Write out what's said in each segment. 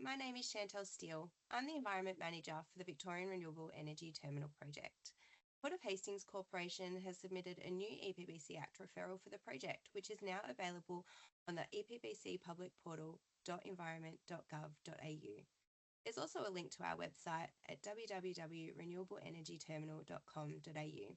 my name is Chantel Steele. I'm the Environment Manager for the Victorian Renewable Energy Terminal project. Port of Hastings Corporation has submitted a new EPBC Act referral for the project, which is now available on the EPBC public portal.environment.gov.au. There's also a link to our website at www.renewableenergyterminal.com.au.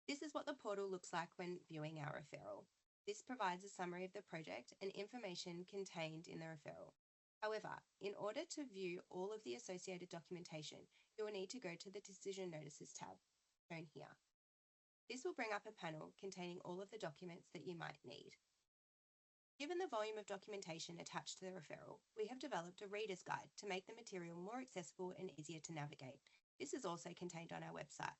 This is what the portal looks like when viewing our referral. This provides a summary of the project and information contained in the referral. However, in order to view all of the associated documentation, you will need to go to the Decision Notices tab, shown here. This will bring up a panel containing all of the documents that you might need. Given the volume of documentation attached to the referral, we have developed a reader's guide to make the material more accessible and easier to navigate. This is also contained on our website.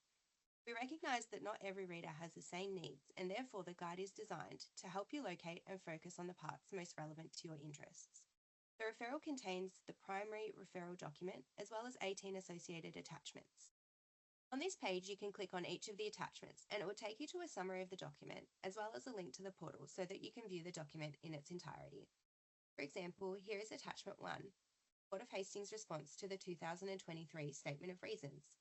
We recognise that not every reader has the same needs, and therefore the guide is designed to help you locate and focus on the parts most relevant to your interests. The referral contains the primary referral document, as well as 18 associated attachments. On this page, you can click on each of the attachments, and it will take you to a summary of the document, as well as a link to the portal so that you can view the document in its entirety. For example, here is attachment 1, Port of Hastings' response to the 2023 Statement of Reasons.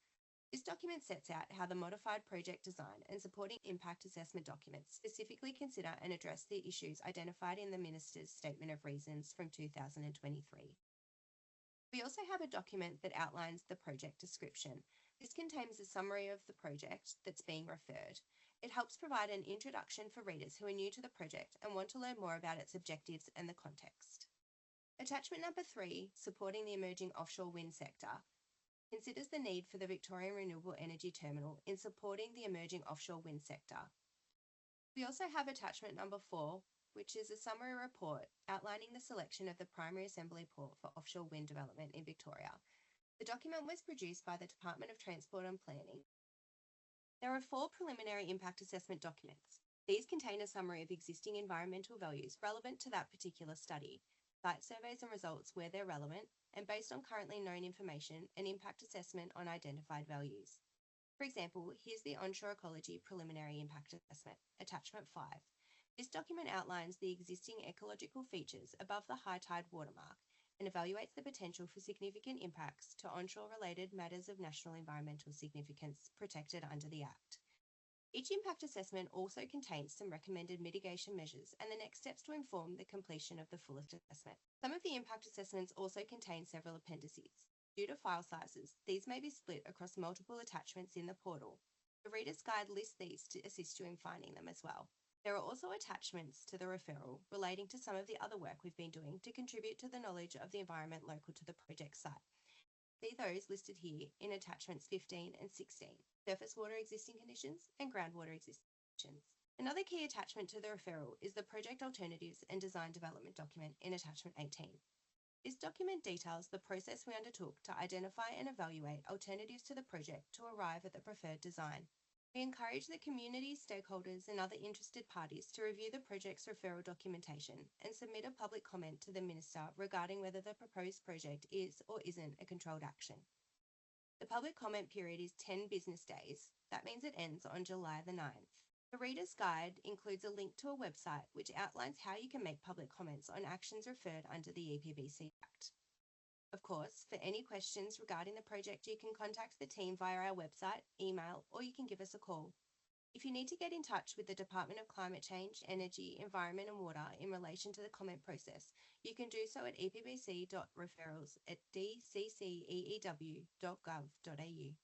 This document sets out how the modified project design and supporting impact assessment documents specifically consider and address the issues identified in the Minister's Statement of Reasons from 2023. We also have a document that outlines the project description. This contains a summary of the project that's being referred. It helps provide an introduction for readers who are new to the project and want to learn more about its objectives and the context. Attachment number 3, Supporting the Emerging Offshore Wind Sector, considers the need for the Victorian Renewable Energy Terminal in supporting the emerging offshore wind sector. We also have attachment number 4, which is a summary report outlining the selection of the primary assembly port for offshore wind development in Victoria. The document was produced by the Department of Transport and Planning. There are 4 preliminary impact assessment documents. These contain a summary of existing environmental values relevant to that particular study, site surveys and results where they're relevant, and based on currently known information, an impact assessment on identified values. For example, here's the Onshore Ecology Preliminary Impact Assessment, Attachment 5. This document outlines the existing ecological features above the high tide watermark and evaluates the potential for significant impacts to onshore-related matters of national environmental significance protected under the Act. Each impact assessment also contains some recommended mitigation measures and the next steps to inform the completion of the full assessment. Some of the impact assessments also contain several appendices. Due to file sizes, these may be split across multiple attachments in the portal. The Reader's Guide lists these to assist you in finding them as well. There are also attachments to the referral relating to some of the other work we've been doing to contribute to the knowledge of the environment local to the project site. See those listed here in attachments 15 and 16, surface water existing conditions and groundwater existing conditions. Another key attachment to the referral is the Project Alternatives and Design Development document in attachment 18. This document details the process we undertook to identify and evaluate alternatives to the project to arrive at the preferred design. We encourage the community, stakeholders and other interested parties to review the project's referral documentation and submit a public comment to the Minister regarding whether the proposed project is or isn't a controlled action. The public comment period is 10 business days. That means it ends on July the 9th. The Reader's Guide includes a link to a website which outlines how you can make public comments on actions referred under the EPBC Act. Of course, for any questions regarding the project, you can contact the team via our website, email, or you can give us a call. If you need to get in touch with the Department of Climate Change, Energy, Environment and Water in relation to the comment process, you can do so at epbc.referrals@dcceew.gov.au.